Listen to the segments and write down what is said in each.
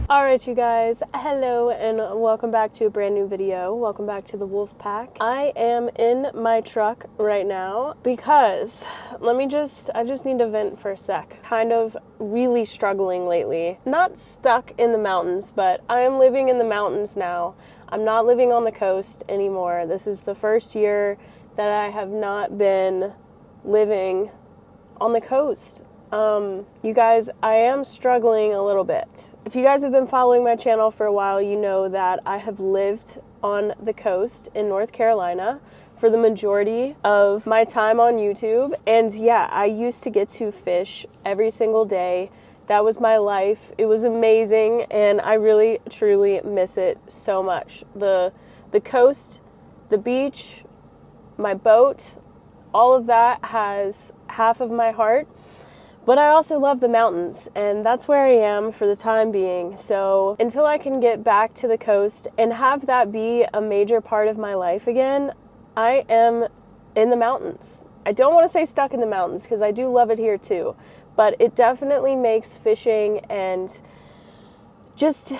Alright you guys, hello and welcome back to a brand new video. Welcome back to the Wolf Pack. I am in my truck right now because, I just need to vent for a sec. Kind of really struggling lately. Not stuck in the mountains, but I am living in the mountains now. I'm not living on the coast anymore. This is the first year that I have not been living on the coast. You guys, I am struggling a little bit. If you guys have been following my channel for a while, you know that I have lived on the coast in North Carolina for the majority of my time on YouTube. And yeah, I used to get to fish every single day. That was my life. It was amazing, and I really, truly miss it so much. The coast, the beach, my boat, all of that has half of my heart. But I also love the mountains, and that's where I am for the time being. So until I can get back to the coast and have that be a major part of my life again, I am in the mountains. I don't want to say stuck in the mountains because I do love it here too, but it definitely makes fishing and just,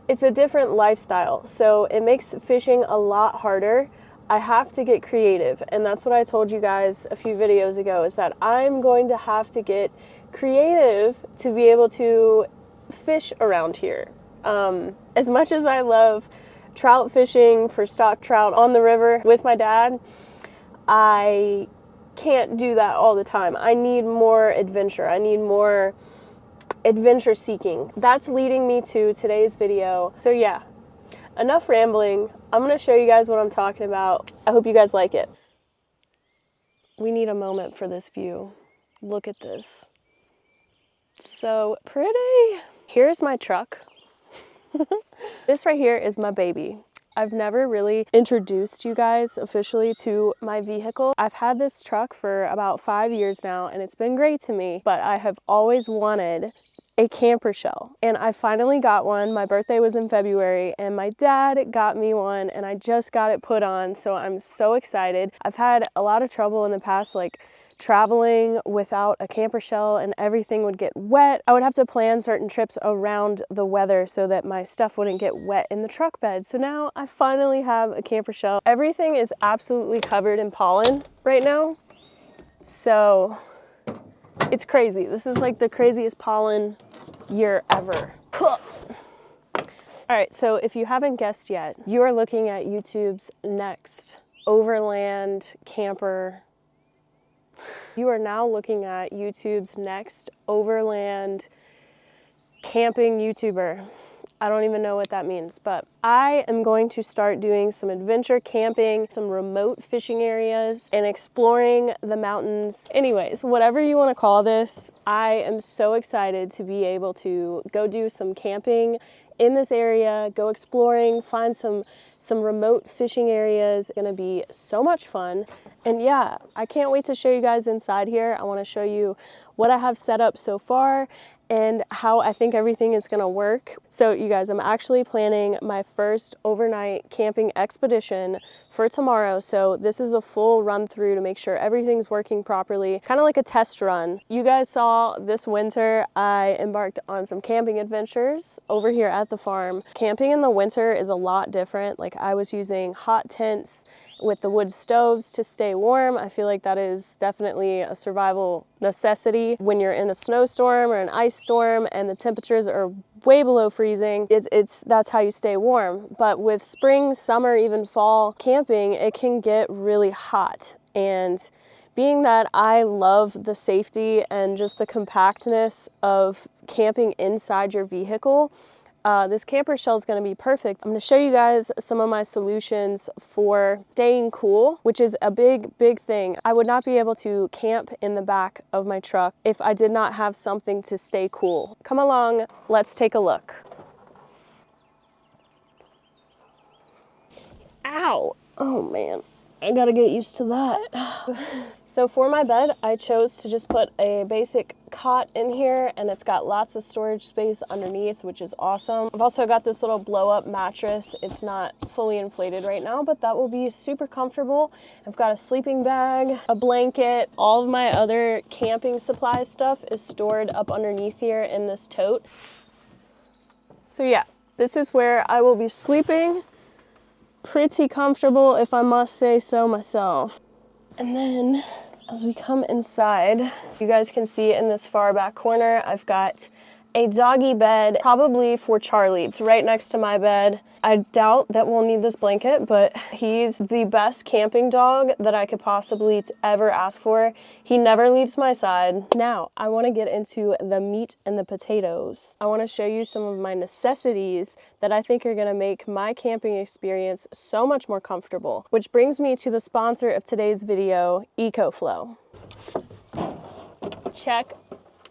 it's a different lifestyle. So it makes fishing a lot harder. I have to get creative, and that's what I told you guys a few videos ago, is that I'm going to have to get creative to be able to fish around here. As much as I love trout fishing for stock trout on the river with my dad, I can't do that all the time. I need more adventure. I need more adventure seeking. That's leading me to today's video. So yeah, enough rambling. I'm going to show you guys what I'm talking about. I hope you guys like it. We need a moment for this view. Look at this. So pretty. Here's my truck. This right here is my baby. I've never really introduced you guys officially to my vehicle. I've had this truck for about 5 years now, and it's been great to me, but I have always wanted a camper shell, and I finally got one. My birthday was in February, and my dad got me one, and I just got it put on, so I'm so excited. I've had a lot of trouble in the past, like traveling without a camper shell, and everything would get wet. I would have to plan certain trips around the weather so that my stuff wouldn't get wet in the truck bed. So now I finally have a camper shell. Everything is absolutely covered in pollen right now, so it's crazy. This is like the craziest pollen year ever. All right, so if you haven't guessed yet, you are looking at YouTube's next overland camper. You are now looking at YouTube's next overland camping YouTuber. I don't even know what that means, but I am going to start doing some adventure camping, some remote fishing areas, and exploring the mountains. Anyways, whatever you want to call this, I am so excited to be able to go do some camping in this area, go exploring, find some remote fishing areas. It's gonna be so much fun. And yeah, I can't wait to show you guys inside here. I want to show you what I have set up so far and how I think everything is gonna work. So you guys, I'm actually planning my first overnight camping expedition for tomorrow. So this is a full run through to make sure everything's working properly, kind of like a test run. You guys saw this winter, I embarked on some camping adventures over here at the farm. Camping in the winter is a lot different. Like, I was using hot tents with the wood stoves to stay warm. I feel like that is definitely a survival necessity when you're in a snowstorm or an ice storm and the temperatures are way below freezing. That's how you stay warm. But with spring, summer, even fall camping, it can get really hot. And being that I love the safety and just the compactness of camping inside your vehicle, this camper shell is going to be perfect. I'm going to show you guys some of my solutions for staying cool, which is a big thing. I would not be able to camp in the back of my truck if I did not have something to stay cool. Come along, let's take a look. Ow! Oh man, I gotta get used to that. So for my bed, I chose to just put a basic cot in here, and it's got lots of storage space underneath, which is awesome. I've also got this little blow-up mattress. It's not fully inflated right now, but that will be super comfortable. I've got a sleeping bag, a blanket. All of my other camping supply stuff is stored up underneath here in this tote. So yeah, this is where I will be sleeping. Pretty comfortable, if I must say so myself. And then as we come inside, you guys can see in this far back corner, I've got a doggy bed, probably for Charlie. It's right next to my bed. I doubt that we'll need this blanket, but he's the best camping dog that I could possibly ever ask for. He never leaves my side. Now, I want to get into the meat and the potatoes. I want to show you some of my necessities that I think are going to make my camping experience so much more comfortable, which brings me to the sponsor of today's video, EcoFlow. Check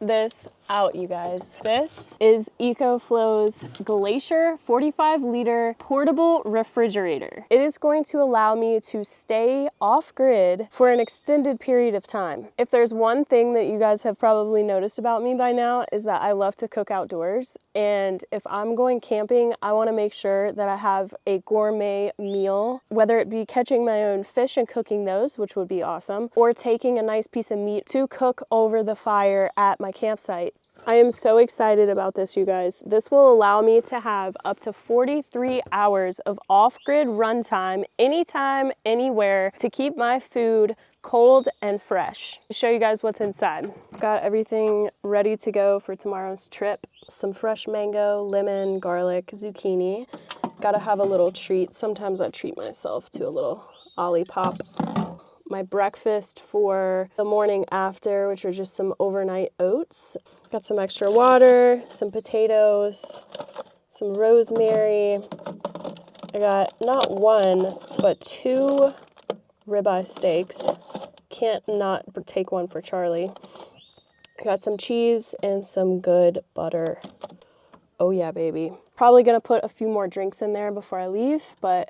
this out, you guys. This is EcoFlow's Glacier 45-liter portable refrigerator. It is going to allow me to stay off-grid for an extended period of time. If there's one thing that you guys have probably noticed about me by now is that I love to cook outdoors, and if I'm going camping, I want to make sure that I have a gourmet meal, whether it be catching my own fish and cooking those, which would be awesome, or taking a nice piece of meat to cook over the fire at my campsite. I am so excited about this, you guys. This will allow me to have up to 43 hours of off-grid runtime, anytime, anywhere, to keep my food cold and fresh. I'll show you guys what's inside. Got everything ready to go for tomorrow's trip. Some fresh mango, lemon, garlic, zucchini. Gotta have a little treat. Sometimes I treat myself to a little Olipop. My breakfast for the morning after, which are just some overnight oats. Got some extra water, some potatoes, some rosemary. I got not one, but 2 ribeye steaks. Can't not take one for Charlie. I got some cheese and some good butter. Oh yeah, baby. Probably gonna put a few more drinks in there before I leave, but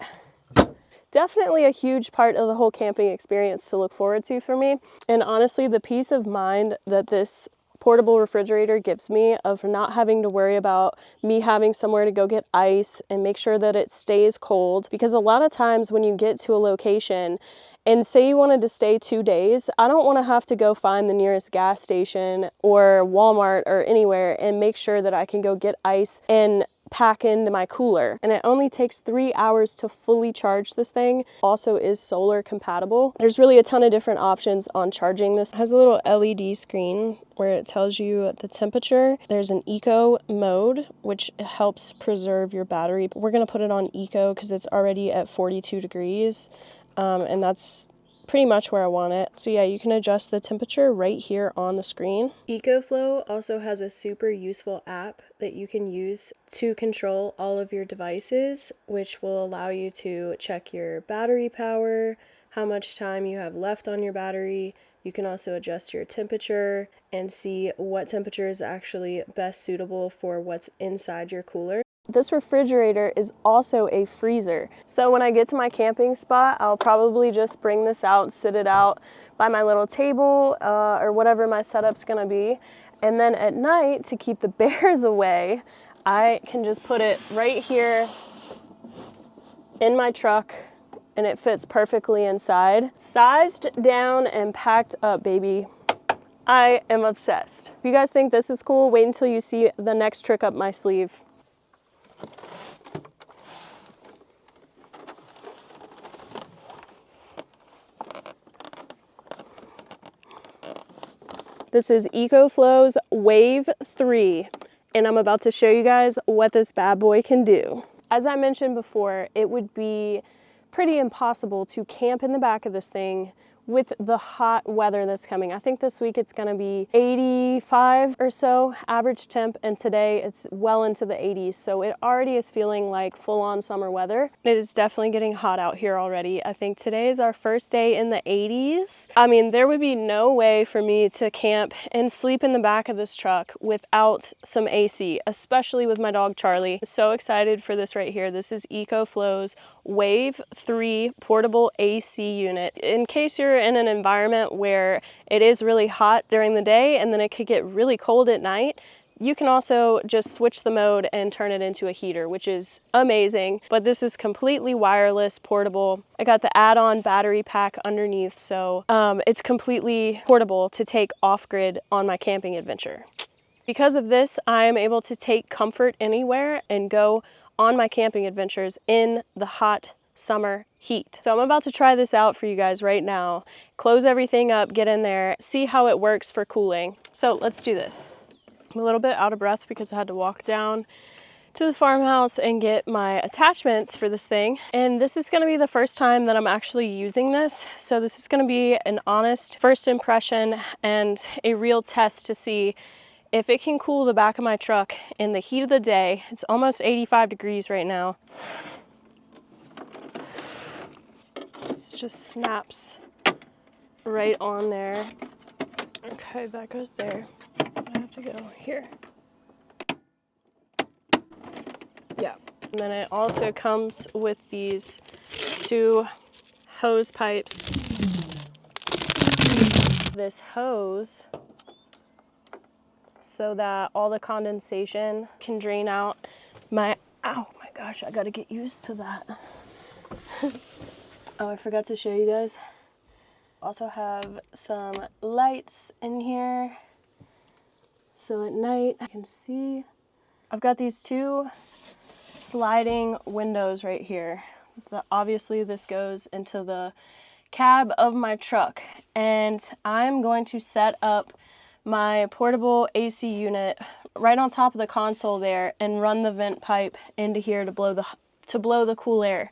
definitely a huge part of the whole camping experience to look forward to for me. And honestly, the peace of mind that this portable refrigerator gives me of not having to worry about me having somewhere to go get ice and make sure that it stays cold. Because a lot of times when you get to a location and say you wanted to stay 2 days, I don't want to have to go find the nearest gas station or Walmart or anywhere and make sure that I can go get ice and pack into my cooler. And it only takes 3 hours to fully charge this thing. Also is solar compatible. There's really a ton of different options on charging this. It has a little LED screen where it tells you the temperature. There's an eco mode, which helps preserve your battery. We're gonna put it on eco because it's already at 42 degrees. And that's pretty much where I want it. So yeah, you can adjust the temperature right here on the screen. EcoFlow also has a super useful app that you can use to control all of your devices, which will allow you to check your battery power, how much time you have left on your battery. You can also adjust your temperature and see what temperature is actually best suitable for what's inside your cooler. This refrigerator is also a freezer. So when I get to my camping spot, I'll probably just bring this out, sit it out by my little table or whatever my setup's gonna be. And then at night, to keep the bears away, I can just put it right here in my truck and it fits perfectly inside. Sized down and packed up, baby. I am obsessed. If you guys think this is cool, wait until you see the next trick up my sleeve. This is EcoFlow's Wave 3, and I'm about to show you guys what this bad boy can do. As I mentioned before, it would be pretty impossible to camp in the back of this thing with the hot weather that's coming. I think this week it's gonna be 85 or so average temp, and today it's well into the 80s, so it already is feeling like full-on summer weather. It is definitely getting hot out here already. I think today is our first day in the 80s. I mean, there would be no way for me to camp and sleep in the back of this truck without some AC, especially with my dog Charlie. I'm so excited for this right here. This is EcoFlow's Wave 3 portable AC unit. In case you're in an environment where it is really hot during the day and then it could get really cold at night, you can also just switch the mode and turn it into a heater, which is amazing. But this is completely wireless, portable. I got the add-on battery pack underneath, so it's completely portable to take off-grid on my camping adventure. Because of this, I am able to take comfort anywhere and go on my camping adventures in the hot summer heat. So I'm about to try this out for you guys right now. Close everything up, get in there, see how it works for cooling. So let's do this. I'm a little bit out of breath because I had to walk down to the farmhouse and get my attachments for this thing. And this is gonna be the first time that I'm actually using this. So this is gonna be an honest first impression and a real test to see if it can cool the back of my truck in the heat of the day. It's almost 85 degrees right now. This just snaps right on there. Okay, that goes there. I have to go here. Yeah, and then it also comes with these 2 hose pipes. This hose so that all the condensation can drain out my, oh my gosh, I gotta get used to that. Oh, I forgot to show you guys. Also have some lights in here. So at night I can see. I've got these 2 sliding windows right here. Obviously this goes into the cab of my truck, and I'm going to set up my portable AC unit right on top of the console there and run the vent pipe into here to blow the cool air.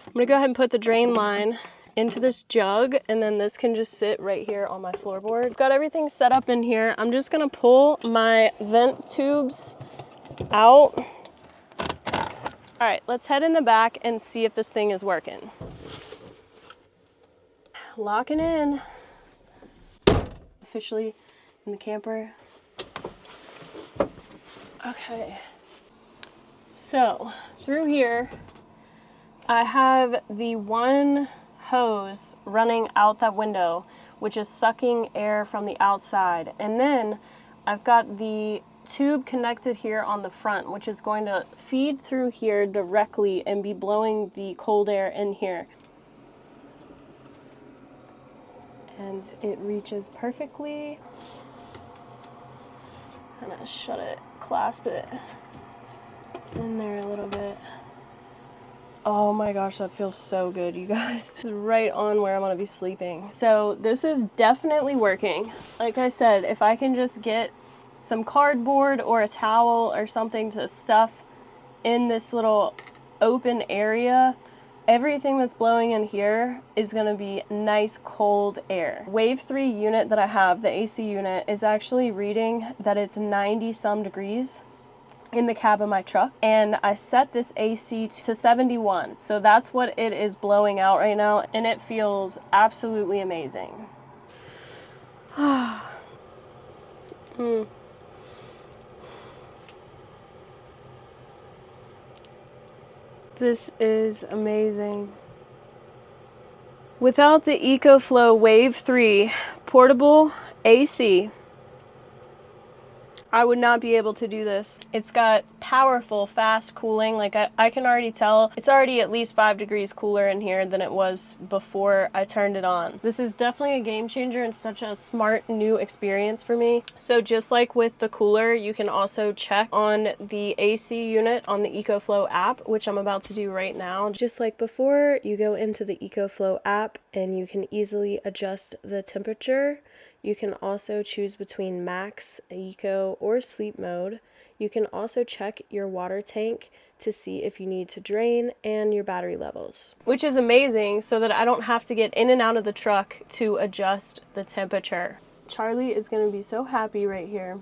I'm gonna go ahead and put the drain line into this jug, and then this can just sit right here on my floorboard. Got everything set up in here. I'm just gonna pull my vent tubes out. All right, let's head in the back and see if this thing is working. Locking in. Officially in the camper. Okay. So, through here, I have the 1 hose running out that window, which is sucking air from the outside. And then I've got the tube connected here on the front, which is going to feed through here directly and be blowing the cold air in here. And it reaches perfectly. I'm gonna shut it, clasp it in there a little bit. Oh my gosh, that feels so good, you guys. It's right on where I'm gonna be sleeping. So this is definitely working. Like I said, if I can just get some cardboard or a towel or something to stuff in this little open area, everything that's blowing in here is gonna be nice cold air. Wave 3 unit that I have, the AC unit, is actually reading that it's 90 some degrees in the cab of my truck, and I set this AC to 71, so that's what it is blowing out right now, and it feels absolutely amazing. This is amazing. Without the EcoFlow Wave 3 portable AC, I would not be able to do this. It's got powerful, fast cooling. Like I can already tell it's already at least 5 degrees cooler in here than it was before I turned it on. This is definitely a game changer and such a smart new experience for me. So just like with the cooler, you can also check on the AC unit on the EcoFlow app, which I'm about to do right now. Just like before, you go into the EcoFlow app and you can easily adjust the temperature. You can also choose between max, eco, or sleep mode. You can also check your water tank to see if you need to drain and your battery levels, which is amazing so that I don't have to get in and out of the truck to adjust the temperature. Charlie is going to be so happy right here.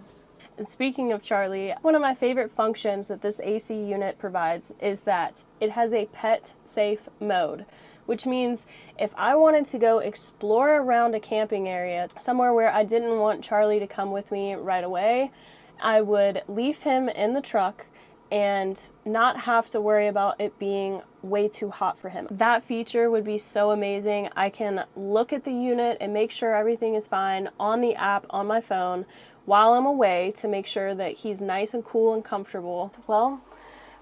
And speaking of Charlie, one of my favorite functions that this AC unit provides is that it has a pet safe mode, which means if I wanted to go explore around a camping area, somewhere where I didn't want Charlie to come with me right away, I would leave him in the truck and not have to worry about it being way too hot for him. That feature would be so amazing. I can look at the unit and make sure everything is fine on the app on my phone while I'm away to make sure that he's nice and cool and comfortable. Well,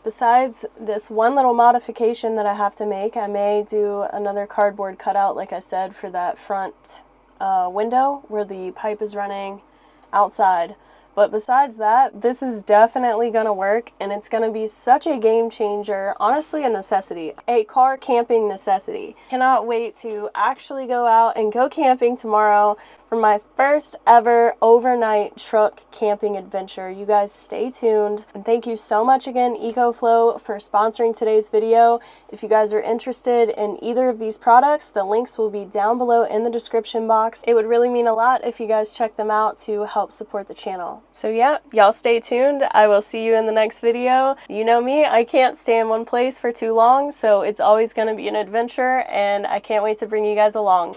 besides this one little modification that I have to make, I may do another cardboard cutout, like I said, for that front window where the pipe is running outside. But besides that, this is definitely going to work, and it's going to be such a game changer. Honestly, a necessity, a car camping necessity. Cannot wait to actually go out and go camping tomorrow for my first ever overnight truck camping adventure. You guys stay tuned, and thank you so much again, EcoFlow, for sponsoring today's video. If you guys are interested in either of these products, the links will be down below in the description box. It would really mean a lot if you guys check them out to help support the channel. So yeah, y'all stay tuned. I will see you in the next video. You know me, I can't stay in one place for too long, so it's always going to be an adventure, and I can't wait to bring you guys along.